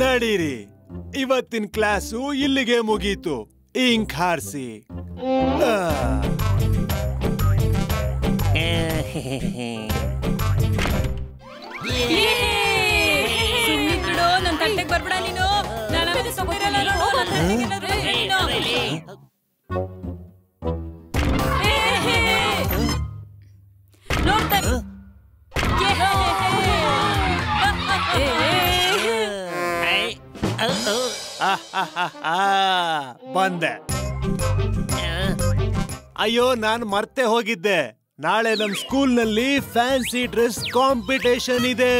ನಡೀರಿ, ಇವತ್ತಿನ ಕ್ಲಾಸು ಇಲ್ಲಿಗೆ ಮುಗೀತು. ಇಂಕ್ ಹಾರಿಸಿ. ಸುಮ್ನಿದ್ಬಿಡು, ನನ್ ತಟ್ಟೆಗೆ ಬರ್ಬೇಡ ನೀನು. ಬಂದೆ. ಅಯ್ಯೋ, ನಾನು ಮರ್ತೆ ಹೋಗಿದ್ದೆ. ನಾಳೆ ನಮ್ ಸ್ಕೂಲ್ನಲ್ಲಿ ಫ್ಯಾನ್ಸಿ ಡ್ರೆಸ್ ಕಾಂಪಿಟೇಷನ್ ಇದೆ.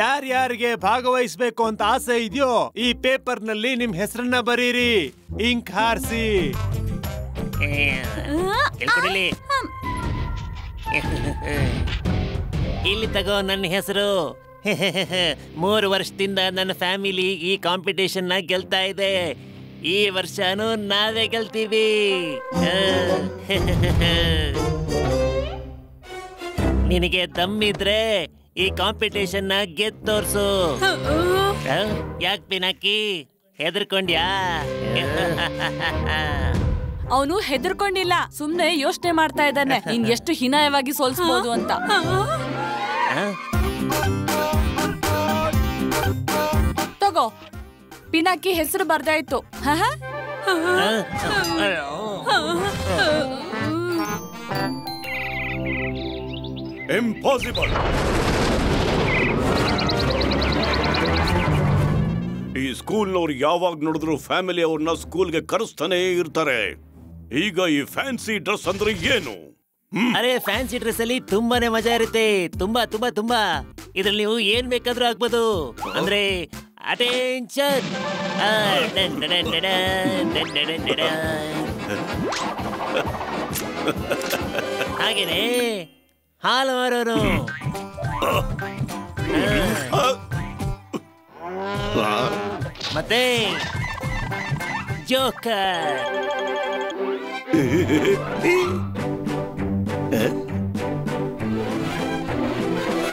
ಯಾರ್ಯಾರಿಗೆ ಭಾಗವಹಿಸ್ಬೇಕು ಅಂತ ಆಸೆ ಇದೆಯೋ ಈ ಪೇಪರ್ ನಲ್ಲಿ ನಿಮ್ ಹೆಸರನ್ನ ಬರೀರಿ. ಇಂಕ್ ಹಾರಿಸಿ. ಇಲ್ಲಿ ತಗೋ ನನ್ನ ಹೆಸರು. 3 ವರ್ಷದಿಂದ ನನ್ನ ಫ್ಯಾಮಿಲಿ ಈ ಕಾಂಪಿಟೇಷನ್ ನ ಗೆಲ್ತಾ ಇದೆ. ಈ ವರ್ಷನೂ ನಾವೇ ಗೆಲ್ತೀವಿ. ನಿನಗೆ ದಮ್ಮಿದ್ರೆ ಈ ಕಾಂಪಿಟೇಷನ್ ನ ಗೆದ್ದು ತೋರ್ಸು. ಯಾಕೆ ಪಿನಾಕಿ, ಹೆದರ್ಕೊಂಡ್ಯಾ? ಅವನು ಹೆದರ್ಕೊಂಡಿಲ್ಲ, ಸುಮ್ನೆ ಯೋಚನೆ ಮಾಡ್ತಾ ಇದ್ದಾನೆ ನೀನ್ ಎಷ್ಟು ಹೀನಾಯವಾಗಿ ಸೋಲ್ಸ್ಬೋದು ಅಂತ. ತಗೋ, ಪಿನಾಕಿ ಹೆಸರು ಬರ್ದಾಯ್ತು. ಇಂಪಾಸಿಬಲ್. ಈ ಸ್ಕೂಲ್ನವ್ರು ಯಾವಾಗ ನೋಡಿದ್ರು ಫ್ಯಾಮಿಲಿ ಅವ್ರನ್ನ ಸ್ಕೂಲ್ಗೆ ಕರೆಸ್ತಾನೆ ಇರ್ತಾರೆ. ಈಗ ಈ ಫ್ಯಾನ್ಸಿ ಡ್ರೆಸ್ ಅಂದ್ರೆ ಏನು? ಅರೆ, ಫ್ಯಾನ್ಸಿ ಡ್ರೆಸ್ ಅಲ್ಲಿ ತುಂಬಾನೇ ಮಜಾ ಇರುತ್ತೆ. ತುಂಬಾ ತುಂಬಾ ತುಂಬಾ. ಇದ್ರಲ್ಲಿ ನೀವು ಏನ್ ಬೇಕಾದ್ರೂ ಆಗ್ಬೋದು. ಅಂದ್ರೆ ಅಟೆನ್ಷನ್. ಹಾಗೇನೆ ಹಾಲು ಮಾರೋರು. ಮತ್ತೆ ಜೋಕರ್.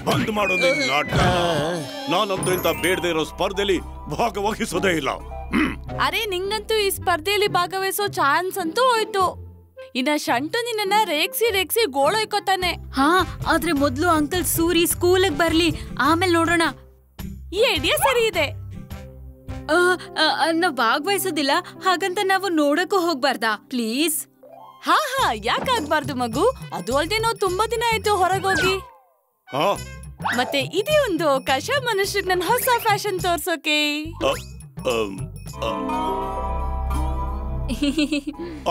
ಬಂದ್ ಮಾಡೋದು ನಾಟಕ. ನಾನಂತೂ ಇಂತ ಬೇಡದೇ ಇರೋ ಸ್ಪರ್ಧೆಯಲ್ಲಿ ಭಾಗವಹಿಸೋದೇ ಇಲ್ಲ. ಅರೆ, ನಿಂಗಂತೂ ಈ ಸ್ಪರ್ಧೆಯಲ್ಲಿ ಭಾಗವಹಿಸೋ ಚಾನ್ಸ್ ಅಂತೂ ಹೋಯ್ತು. ಇನ್ನ ಶಂಟು ನಿನ್ನ ರೇಗ್ಸಿ ಗೋಳೊಯ್ಕೋತಾನೆ. ಹಾ, ಆದ್ರೆ ಮೊದ್ಲು ಅಂಕಲ್ ಸೂರಿ ಸ್ಕೂಲಿಗೆ ಬರ್ಲಿ, ಆಮೇಲೆ ನೋಡೋಣ. ಈ ಐಡಿಯಾ ಸರಿ ಇದೆ. ನಾವ್ ಭಾಗವಹಿಸೋದಿಲ್ಲ, ಹಾಗಂತ ನಾವು ನೋಡಕ್ಕೂ ಹೋಗ್ಬಾರ್ದಾ ಪ್ಲೀಸ್? ಹಾ, ಯಾಕಾಗ್ಬಾರ್ದು ಮಗು. ಅದು ಅಲ್ದೆ ನಾವು ತುಂಬಾ ದಿನ ಆಯ್ತು ಹೊರಗೋಗಿ. ಮತ್ತೆ ಇದೇ ಒಂದು ಅವಕಾಶ ಮನುಷ್ಯರಿಗೆ ನನ್ನ ಹೊಸ ಫ್ಯಾಷನ್ ತೋರ್ಸೋಕೆ.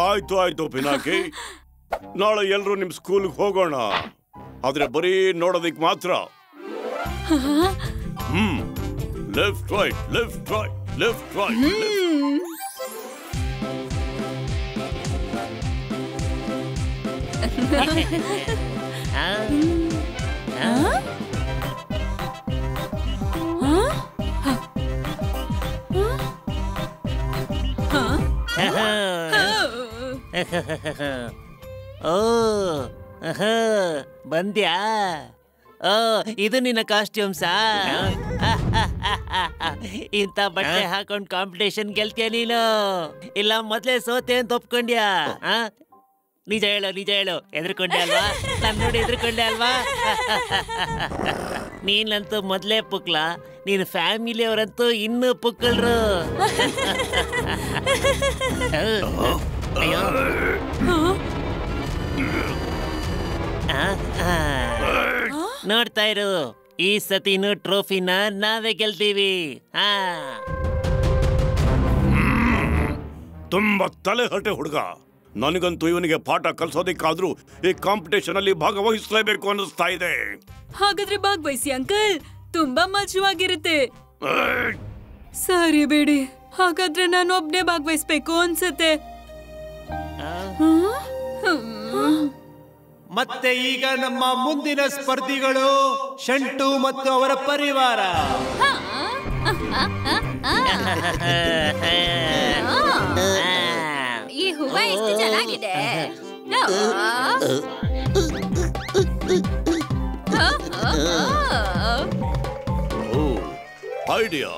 ಆಯ್ತು ಪಿನಾಕಿ, ನಾಳೆ ಎಲ್ರು ನಿಮ್ ಸ್ಕೂಲ್ಗೆ ಹೋಗೋಣ. ಆದ್ರೆ ಬರೀ ನೋಡೋದಿಕ್ ಮಾತ್ರ. Left right, left right, left right. ಓ, ಬಂದ್ಯಾ? ಇದು ನಿನ್ನ ಕಾಸ್ಟ್ಯೂಮ್ಸಾ? ಇಂಥ ಬಟ್ಟೆ ಹಾಕೊಂಡ್ ಕಾಂಪಿಟೇಷನ್ ಗೆಲ್ತೀಯ ನೀನು? ಇಲ್ಲ ಮೊದ್ಲೇ ಸೋತೆ ಅಂತ ಒಪ್ಕೊಂಡ್ಯಾ? ನಿಜ ಹೇಳು, ಎದ್ರಕೊಂಡೆ ಅಲ್ವಾ? ನಾನು ನೋಡಿ ಎದ್ರಕೊಂಡೆ ಅಲ್ವಾ? ನೀನಂತೂ ಮೊದ್ಲೇ ಪುಕ್ಲ, ನೀನ್ ಫ್ಯಾಮಿಲಿ ಅವರಂತೂ ಇನ್ನೂ ಪುಕ್ಕಳ್ರು. ಅಯ್ಯೋ, ನೋಡ್ತಾ ಇರು, ಈ ಸತಿನೂ ಟ್ರೋಫಿನ ನಾವೇ ಗೆಲ್ತೀವಿ. ತುಂಬಾ ತಲೆ ಹರಟೆ ಹುಡುಗ. ನನಗಂತೂ ಇವನಿಗೆ ಪಾಠ ಕಲ್ಸೋದಿಕ್ಕಾದ್ರೂ ಈ ಕಾಂಪಿಟೇಷನ್ ಅಲ್ಲಿ ಭಾಗವಹಿಸಲೇಬೇಕು ಅನ್ನಿಸ್ತಾ ಇದೆ. ಹಾಗಾದ್ರೆ ಭಾಗವಹಿಸಿ ಅಂಕಲ್, ತುಂಬಾ ಮಜವಾಗಿರುತ್ತೆ. ಸರಿ ಬಿಡಿ, ಹಾಗಾದ್ರೆ ನಾನು ಒಬ್ನೇ ಭಾಗವಹಿಸ್ಬೇಕು ಅನ್ಸುತ್ತೆ. ಮತ್ತೆ ಈಗ ನಮ್ಮ ಮುಂದಿನ ಸ್ಪರ್ಧಿಗಳು ಶಂಟು ಮತ್ತು ಅವರ ಪರಿವಾರ. ಈ ಹೂವ ಎಷ್ಟು ಚೆನ್ನಾಗಿದೆ. ಐಡಿಯಾ.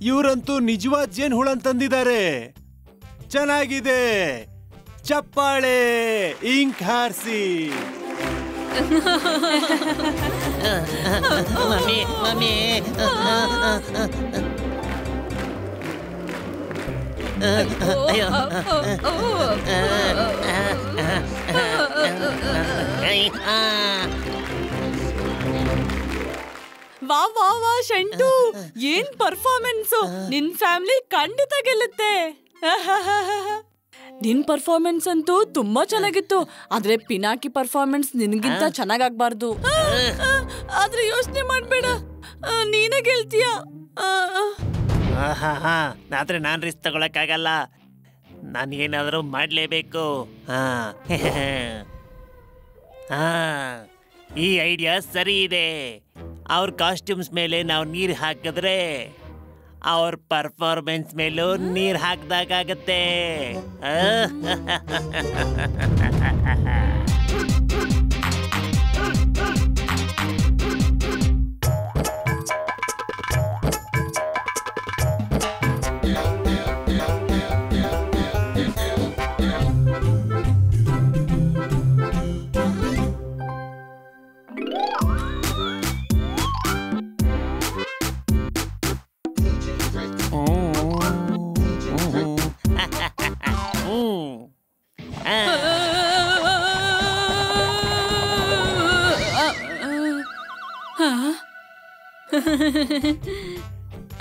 ಇವರಂತೂ ನಿಜವಾದ ಜೇನ್ ಹುಳ ತಂದಿದ್ದಾರೆ. ಚೆನ್ನಾಗಿದೆ, ಚಪ್ಪಾಳೆ, ಇಂಕ್ ಹಾರಿಸಿ. ಮಮ್ಮಿ ಮಮ್ಮಿ ಅಯ್ಯೋ ವಾ ವಾ ವಾ ಶಂಟು, ಏನ್ ಪರ್ಫಾರ್ಮೆನ್ಸ್! ನಿನ್ ಫ್ಯಾಮಿಲಿ ಖಂಡಿತ ಗೆಲ್ಲುತ್ತೆ. ನಿನ್ ಪರ್ಫಾರ್ಮೆನ್ಸ್ ಅಂತೂ ತುಂಬಾ ಚೆನ್ನಾಗಿತ್ತು, ಆದ್ರೆ ಪಿನಾಕಿ ಪರ್ಫಾರ್ಮೆನ್ಸ್ ನಿನ್ಗಿಂತ ಚೆನ್ನಾಗಾಗ್ಬಾರ್ದು. ಆದ್ರೆ ಯೋಚನೆ ಮಾಡ್ಬೇಡ, ನೀನೇ ಗೆಲ್ತೀಯ. ಆದ್ರೆ ನಾನ್ ರಿಸ್ಕ್ ತಗೊಳಕ್ಕಾಗಲ್ಲ, ನಾನು ಏನಾದರೂ ಮಾಡ್ಲೇಬೇಕು. ಈ ಐಡಿಯಾ ಸರಿ ಇದೆ. ಅವ್ರ ಕಾಸ್ಟ್ಯೂಮ್ಸ್ ಮೇಲೆ ನಾವು ನೀರು ಹಾಕಿದ್ರೆ ಅವ್ರ ಪರ್ಫಾರ್ಮೆನ್ಸ್ ಮೇಲೂ ನೀರು ಹಾಕ್ದಾಗತ್ತೆ.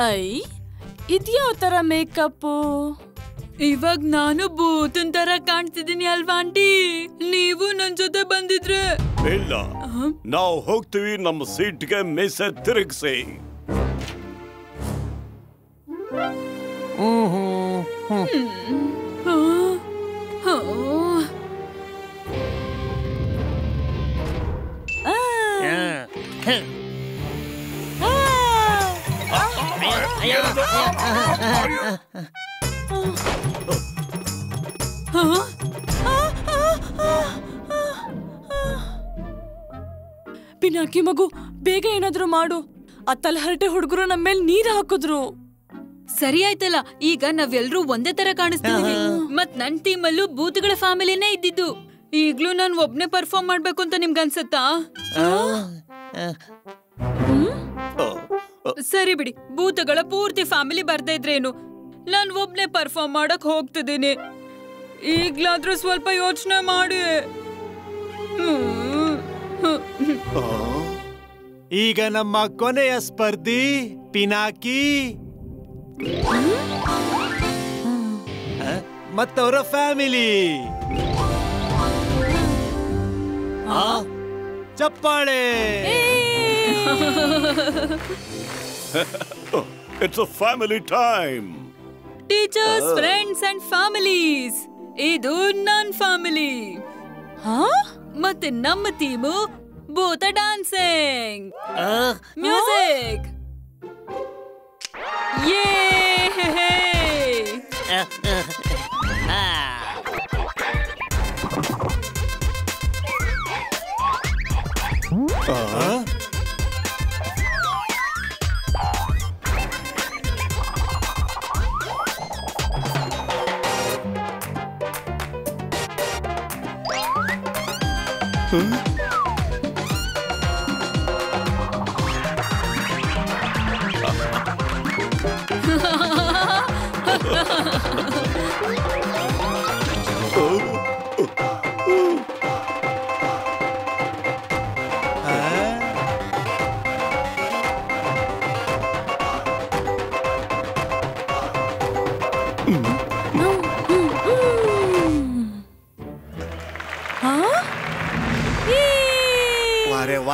ಐ, ಇದ್ಯಾವ ತರ ಮೇಕಪ್? ಇವಾಗ ನಾನು ಭೂತನ್ ತರ ಕಾಣ್ತಿದ್ದೀನಿ ಅಲ್ವಾ ಆಂಟಿ? ನೀವು ನನ್ ಜೊತೆ ಬಂದಿದ್ರೆ. ಇಲ್ಲ, ನಾವು ಹೋಗ್ತೀವಿ ನಮ್ಮ ಸೀಟ್ಗೆ ಮೀಸೆ ತಿರುಗಿಸಿ. ಪಿನಾಕಿ ಮಗು, ಬೇಗ ಏನಾದ್ರು ಮಾಡು. ಆ ತಲಹರಟೆ ಹುಡುಗರು ನಮ್ಮ ಮೇಲೆ ನೀರ್ ಹಾಕಿದ್ರು. ಸರಿ ಆಯ್ತಲ್ಲ, ಈಗ ನಾವೆಲ್ರೂ ಒಂದೇ ತರ ಕಾಣಿಸ್ತೀವಿ. ಮತ್ ನನ್ ಟೀಮಲ್ಲೂ ಭೂತಗಳ ಫ್ಯಾಮಿಲಿನೇ ಇದ್ದಿದ್ದು. ಈಗ್ಲೂ ನಾನ್ ಒಬ್ನೇ ಪರ್ಫಾರ್ಮ್ ಮಾಡ್ಬೇಕು ಅಂತ ನಿಮ್ಗೆ ಅನ್ಸತ್ತಾ? ಸರಿ ಬಿಡಿ, ಭೂತಗಳ ಪೂರ್ತಿ ಫ್ಯಾಮಿಲಿ ಬರ್ತಾ ಇದ್ರೇನು, ನಾನ್ ಒಬ್ನೇ ಪರ್ಫಾರ್ಮ್ ಮಾಡಕ್ ಹೋಗ್ತಿದ್ದೀನಿ. ಈಗ್ಲಾದ್ರೂ ಸ್ವಲ್ಪ ಯೋಚನೆ ಮಾಡಿ. ಈಗ ನಮ್ಮ ಕೊನೆಯ ಸ್ಪರ್ಧಿ ಪಿನಾಕಿ ಮತ್ತವರ ಫ್ಯಾಮಿಲಿ. ಚಪ್ಪಾಳೆ. It's a family time. Teachers, friends and families, ಇದು ನನ್ ಫ್ಯಾಮಿಲಿ. ಮತ್ತೆ ನಮ್ಮ ಟೀಮು ಭೂತ ಡ್ಯಾನ್ಸಿಂಗ್, ಮ್ಯೂಸಿಕ್.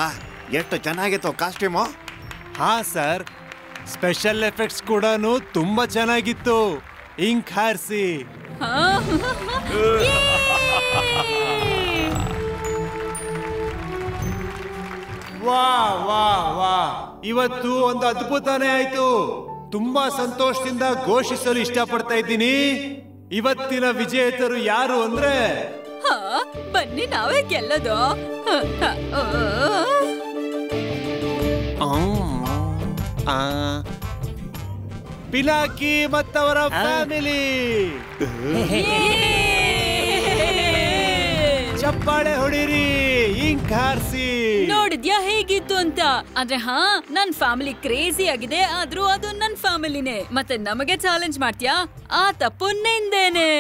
ವಾ ಎಷ್ಟು ಚೆನ್ನಾಗಿತ್ತು ಕಾಸ್ಟ್ಯೂಮು. ಹಾ ಸರ್, ಸ್ಪೆಷಲ್ ಎಫೆಕ್ಟ್ಸ್ ಕೂಡ ತುಂಬಾ ಚೆನ್ನಾಗಿತ್ತು. ಇಂಕ್ ಹಾರಿಸಿ. ವಾ ವಾ ವಾ, ಇವತ್ತು ಒಂದು ಅದ್ಭುತನೇ ಆಯ್ತು. ತುಂಬಾ ಸಂತೋಷದಿಂದ ಘೋಷಿಸಲು ಇಷ್ಟಪಡ್ತಾ ಇದ್ದೀನಿ. ಇವತ್ತಿನ ವಿಜೇತರು ಯಾರು ಅಂದ್ರೆ, ಬನ್ನಿ ನಾವೇ ಗೆಲ್ಲೋದು. ಪಿನಾಕಿ ಮತ್ತವರ ಫ್ಯಾಮಿಲಿ. ಚಪ್ಪಾಳೆ ಹೊಡಿರಿ, ಇಂಕ್ ಹಾರಿಸಿ. ನೋಡಿದ್ಯಾ ಹೇಗಿತ್ತು ಅಂತ? ಆದ್ರೆ ನನ್ ಫ್ಯಾಮಿಲಿ ಕ್ರೇಜಿ ಆಗಿದೆ, ಆದ್ರೂ ಅದು ನನ್ ಫ್ಯಾಮಿಲಿನೇ. ಮತ್ತೆ ನಮಗೆ ಚಾಲೆಂಜ್ ಮಾಡ್ತೀಯಾ? ಆ ತಪ್ಪು ನಿಂದೇನೆ.